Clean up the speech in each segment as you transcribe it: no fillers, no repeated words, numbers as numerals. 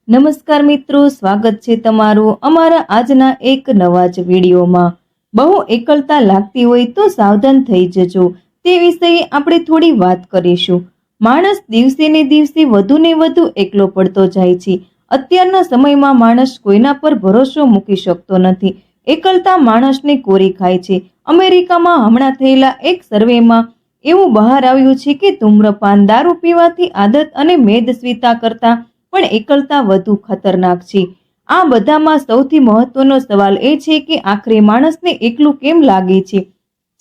નમસ્કાર મિત્રો, સ્વાગત છે તમારું અમારા આજના એક નવા જ વિડીયોમાં। બહુ એકલતા લાગતી હોય તો સાવધાન થઈ જજો, તે વિષયે આપણે થોડી વાત કરીશું। માણસ દિવસે ને દિવસે વધુ ને વધુ એકલો પડતો જાય છે। અત્યારના સમયમાં માણસ કોઈના પર ભરોસો મૂકી શકતો નથી। એકલતા માણસને કોરી ખાય છે। અમેરિકામાં હમણાં થયેલા એક સર્વેમાં એવું બહાર આવ્યું છે કે ધૂમ્રપાન, દારૂ પીવાથી આદત અને મેદસ્વીતા કરતા પણ એકલતા વધુ ખતરનાક છે। આ બધામાં સૌથી મહત્વનો સવાલ એ છે કે આખરે માણસને એકલું કેમ લાગે છે?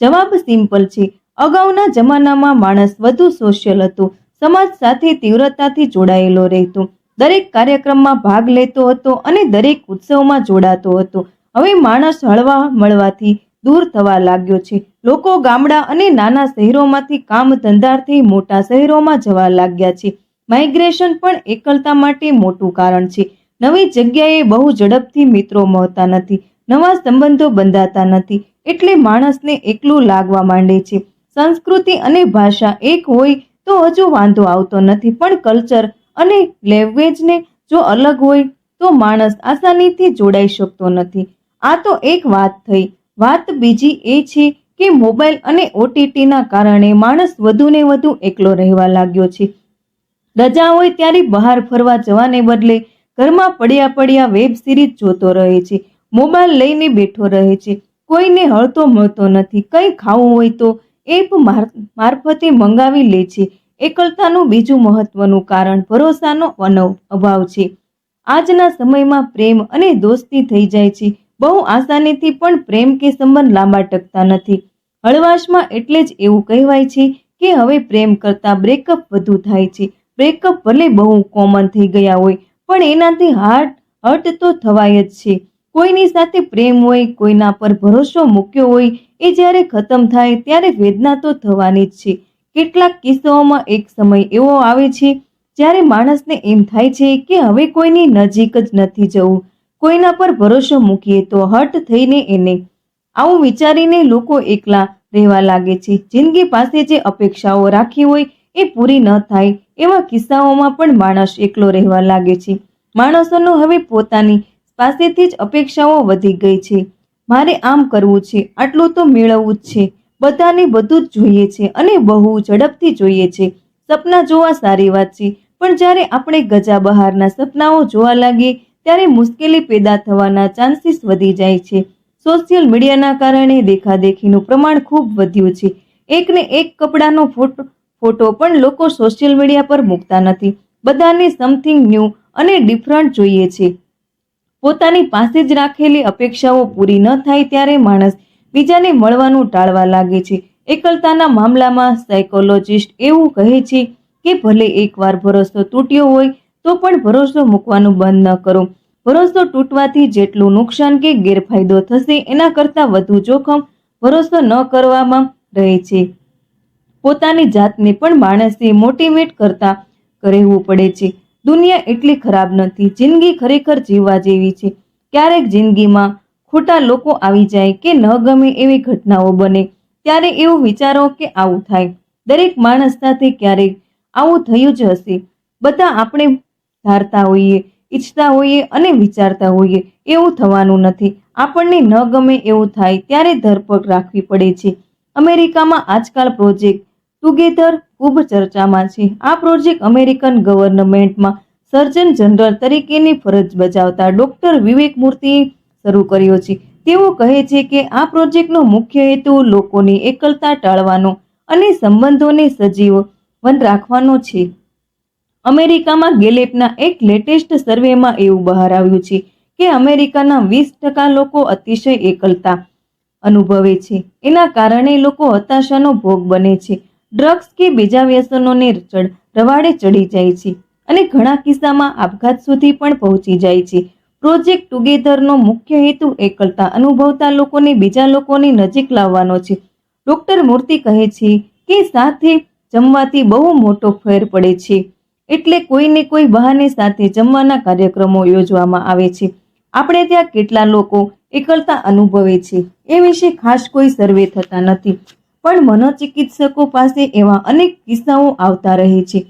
જવાબ સિમ્પલ છે। અગાઉના જમાનામાં માણસ વધુ સોશિયલ હતો, સમાજ સાથે તીવ્રતાથી જોડાયેલો રહેતો, દરેક કાર્યક્રમમાં ભાગ લેતો હતો અને દરેક ઉત્સવમાં જોડાતો હતો। હવે માણસ હળવા મળવાથી દૂર થવા લાગ્યો છે। લોકો ગામડા અને નાના શહેરોમાંથી કામ ધંધાર્થે મોટા શહેરોમાં જવા લાગ્યા છે। માઇગ્રેશન પણ એકલતા માટે મોટું કારણ છે। નવી જગ્યાએ બહુ ઝડપથી મિત્રો મળતા નથી, નવા સંબંધો બંધાતા નથી, એટલે માણસને એકલું લાગવા માંડે છે। સંસ્કૃતિ અને ભાષા એક હોય તો હજુ વાંધો આવતો નથી, પણ કલ્ચર અને લેંગ્વેજને જો અલગ હોય તો માણસ આસાનીથી જોડાઈ શકતો નથી। આ તો એક વાત થઈ। વાત બીજી એ છે કે મોબાઈલ અને ઓટીટીના કારણે માણસ વધુ ને વધુ એકલો રહેવા લાગ્યો છે। રજા હોય ત્યારે બહાર ફરવા જવાને બદલે ઘરમાં પડ્યા વેબ સિરીઝ જોતો રહે છે, મોબાઈલ લઈને બેઠો રહે છે, કોઈને હળતો મળતો નથી, કંઈ ખાવું હોય તો એપ મારફતે મંગાવી લે છે। એકલતાનું બીજું મહત્વનું કારણ ભરોસાનો અભાવ છે। આજના સમયમાં પ્રેમ અને દોસ્તી થઈ જાય છે બહુ આસાનીથી, પણ પ્રેમ કે સંબંધ લાંબા ટકતા નથી। હળવાશમાં એટલે જ એવું કહેવાય છે કે હવે પ્રેમ કરતા બ્રેકઅપ વધુ થાય છે। બ્રેકઅપ ભલે બહુ કોમન થઈ ગયા હોય, પણ એનાથી હર્ટ તો થવાય જ છે। કોઈની સાથે પ્રેમ હોય, કોઈના પર ભરોસો મૂક્યો હોય, એ જ્યારે ખતમ થાય ત્યારે વેદના તો થવાની જ છે। કેટલાક કિસ્સાઓમાં એક સમય એવો આવે છે જ્યારે માણસને એમ થાય છે કે હવે કોઈની નજીક જ નથી જવું, કોઈના પર ભરોસો મૂકીએ તો હર્ટ થઈને એને। આવું વિચારીને લોકો એકલા રહેવા લાગે છે। જિંદગી પાસે જે અપેક્ષાઓ રાખી હોય એ પૂરી ન થાય એવા કિસ્સાઓમાં પણ માણસ એકલો રહેવા લાગે છે। માણસોનો હવે પોતાની પાસેથી જ અપેક્ષાઓ વધી ગઈ છે। મારે આમ કરવું છે, આટલું તો મેળવવું જ છે, બધાને બધું જ જોઈએ છે અને બહુ ઝડપથી જોઈએ છે। સપના જોવા સારી વાત છે, પણ જ્યારે આપણે ગજા બહારના સપનાઓ જોવા લાગીએ ત્યારે મુશ્કેલી પેદા થવાના ચાન્સીસ વધી જાય છે। સોશિયલ મીડિયાના કારણે દેખાદેખીનું પ્રમાણ ખૂબ વધ્યું છે। એકને એક કપડાનો ફોટો પણ લોકો સોશિયલ મીડિયા પર મૂકતા નથી, બધાને સમથિંગ ન્યૂ અને ડિફરન્ટ જોઈએ છે। પોતાની પાસે જ રાખેલી અપેક્ષાઓ પૂરી ન થાય ત્યારે માણસ બીજાને મળવાનું ટાળવા લાગે છે। એકલતાના મામલામાં સાયકોલોજિસ્ટ એવું કહે છે કે ભલે એકવાર ભરોસો તૂટ્યો હોય તો પણ ભરોસો મૂકવાનું બંધ ન કરો। ભરોસો તૂટવાથી જેટલું નુકસાન કે ગેરફાયદો થશે એના કરતાં વધુ જોખમ ભરોસો ન કરવામાં રહે છે। પોતાની જાતને પણ માણસે મોટિવેટ કરતા રહેવું પડે છે। દુનિયા એટલી ખરાબ નથી, જિંદગી ખરેખર જીવવા જેવી છે। ક્યારેક જિંદગીમાં ખોટા લોકો આવી જાય કે ન ગમે એવી ઘટનાઓ બને ત્યારે એવું વિચારો કે આવું થાય। દરેક માણસ સાથે ક્યારેક આવું થયું જ હશે। બધા આપણે ધારતા હોઈએ, ઈચ્છતા હોઈએ અને વિચારતા હોઈએ એવું થવાનું નથી। આપણને ન ગમે એવું થાય ત્યારે ધરપકડ રાખવી પડે છે। અમેરિકામાં આજકાલ પ્રોજેક્ટ ટુગેધર ખૂબ ચર્ચામાં છે। આ પ્રોજેક્ટ અમેરિકન ગવર્નમેન્ટમાં સર્જન જનરલ તરીકેની ફરજ બજાવતા ડોક્ટર વિવેક મૂર્તિએ શરૂ કર્યો છે। તેઓ કહે છે કે આ પ્રોજેક્ટનો મુખ્ય હેતુ લોકોની એકલતા ટાળવાનો અને સંબંધોને સજીવન રાખવાનો છે। અમેરિકામાં ગેલેપના એક લેટેસ્ટ સર્વેમાં એવું બહાર આવ્યું છે કે અમેરિકાના 20% લોકો અતિશય એકલતા અનુભવે છે। એના કારણે લોકો હતાશાનો ભોગ બને છે, ડ્રગ્સ કે બીજા વ્યસનોને રવાડે ચડી જાય છે અને ઘણા કિસ્સામાં આપઘાત સુધી પણ પહોંચી જાય છે। પ્રોજેક્ટ ટુગેધરનો મુખ્ય હેતુ એકલતા અનુભવતા લોકોને બીજા લોકોની નજીક લાવવાનો છે। ડોક્ટર મૂર્તિ કહે છે કે સાથે જમવાથી બહુ મોટો ફેર પડે છે, એટલે કોઈને કોઈ બહાને સાથે જમવાના કાર્યક્રમો યોજવામાં આવે છે। આપણે ત્યાં કેટલા લોકો એકલતા અનુભવે છે એ વિશે ખાસ કોઈ સર્વે થતા નથી, પણ મનોચિકિત્સકો પાસે એવા અનેક કિસ્સાઓ આવતા રહે છે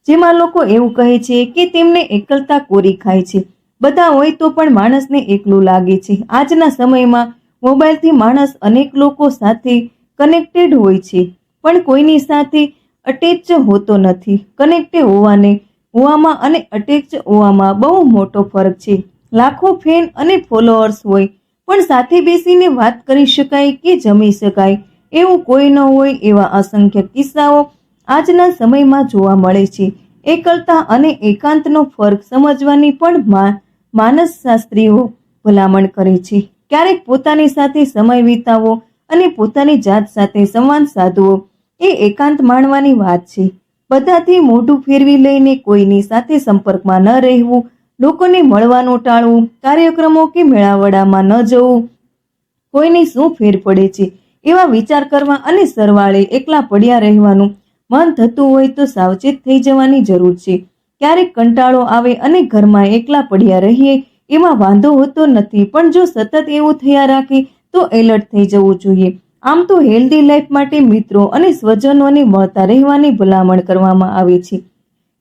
જેમાં લોકો એવું કહે છે કે તેમને એકલતા કોરી ખાય છે. બધા હોય તો પણ માણસને એકલું લાગે છે. આજના સમયમાં મોબાઈલથી માણસ અનેક લોકો સાથે કનેક્ટેડ હોય છે, પણ કોઈની સાથે અટેચ હોતો નથી. કનેક્ટેડ હોવામાં અને અટેચ હોવામાં બહુ મોટો ફરક છે. લાખો ફેન અને ફોલોઅર્સ હોય, પણ સાથે બેસીને વાત કરી શકાય કે જમી શકાય એવું કોઈ ન હોય એવા અસંખ્ય કિસ્સાઓ આજના સમયમાં જોવા મળે છે. એકલતા અને એકાંતનો ફરક સમજવાની પણ માનસશાસ્ત્રીઓ ભલામણ કરે છે. ક્યારેક પોતાની સાથે સમય વિતાવવો અને પોતાની જાત સાથે સંવાદ સાધવો એ એકાંત માણવાની વાત છે. બધાથી મોઢું ફેરવી લઈને કોઈની સાથે સંપર્કમાં ન રહેવું, લોકોને મળવાનું ટાળવું, કાર્યક્રમો કે મેળાવડામાં ન જવું. કોઈને શું ફેર પડે છે એવા વિચાર કરવા અને સરવાળે એકલા પડ્યા રહેવાનું મન થતું હોય તો સાવચેત થઈ જવાની જરૂર છે. ક્યારેક કંટાળો આવે અને ઘરમાં એકલા પડ્યા રહીએ એમાં વાંધો હોતો નથી, પણ જો સતત એવું થયા રાખે તો એલર્ટ થઈ જવું જોઈએ. આમ તો હેલ્ધી લાઈફ માટે મિત્રો અને સ્વજનોને મળતા રહેવાની ભલામણ કરવામાં આવે છે.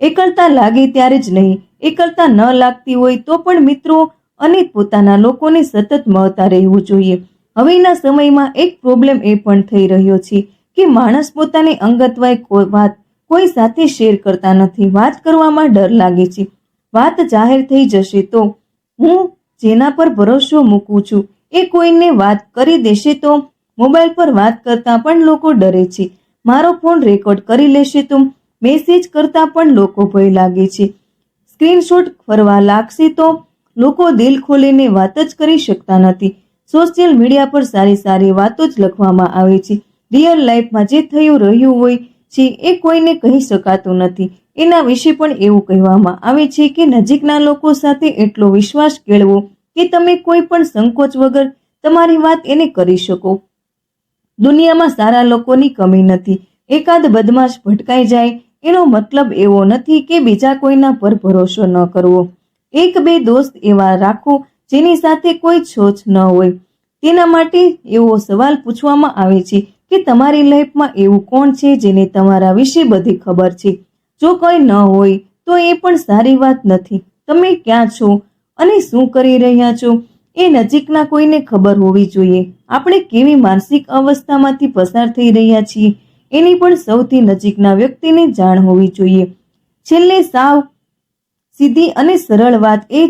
એકલતા લાગે ત્યારે જ નહીં, એકલતા ન લાગતી હોય તો પણ મિત્રો અને પોતાના લોકોને સતત મળતા રહેવું જોઈએ. હવેના સમયમાં એક પ્રોબ્લેમ એ પણ થઈ રહ્યો છે કે માણસ પોતાની અંગત વાત કોઈ સાથે શેર કરતા નથી. વાત કરવામાં ડર લાગે છે. વાત જાહેર થઈ જશે તો હું જેના પર ભરોસો મૂકું છું એ કોઈને વાત કરી દેશે તો મોબાઈલ પર વાત કરતા પણ લોકો ડરે છે. મારો ફોન રેકોર્ડ કરી લેશે તો મેસેજ કરતા પણ લોકો ભય લાગે છે. સ્ક્રીનશોટ ફરવા લાગશે તો લોકો દિલ ખોલીને વાત જ કરી શકતા નથી. સોશિયલ મીડિયા પર સારી વાતો જ લખવામાં આવે છે. રિયલ લાઈફમાં જે થયું રહ્યું હોય છે એ કોઈને કહી શકાતું નથી. એના વિશે પણ એવું કહેવામાં આવે છે કે નજીકના લોકો સાથે એટલો વિશ્વાસ કેળવો કે તમે કોઈ પણ સંકોચ વગર તમારી વાત એને કરી શકો. દુનિયામાં સારા લોકોની કમી નથી. એકાદ બદમાશ ભટકાઈ જાય એનો મતલબ એવો નથી કે બીજા કોઈના પર ભરોસો ન કરવો. એક બે દોસ્ત એવા રાખો જેની સાથે કોઈ છોછ ન હોય. તેના માટે એવો સવાલ પૂછવામાં આવે છે કે તમારી લાઈફમાં એવું કોણ છે જેને તમારા વિશે બધી ખબર છે. જો કોઈ ન હોય તો એ પણ સારી વાત નથી. તમે ક્યાં છો અને શું કરી રહ્યા છો એ નજીકના કોઈને ખબર હોવી જોઈએ. આપણે કેવી માનસિક અવસ્થામાંથી પસાર થઈ રહ્યા છીએ એની પણ સૌથી નજીકના વ્યક્તિને જાણ હોવી જોઈએ. છેલ્લે સાવ સીધી અને સરળ વાત એ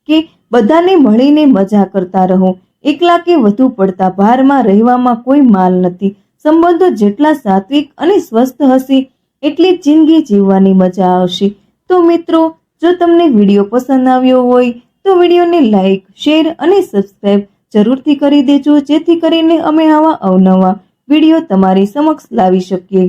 કે બધાને મળીને મજા કરતા રહો. એકલા કે વધુ પડતા ભારમાં રહેવામાં કોઈ માલ નથી. સંબંધો જેટલા સાત્વિક અને સ્વસ્થ હશે એટલી જિંદગી જીવવાની મજા આવશે. તો મિત્રો, જો તમને વિડીયો પસંદ આવ્યો હોય તો વિડીયોને લાઈક, શેર અને સબસ્ક્રાઇબ જરૂરથી કરી દેજો, જેથી કરીને અમે આવા અવનવા વિડીયો તમારી સમક્ષ લાવી શકીએ.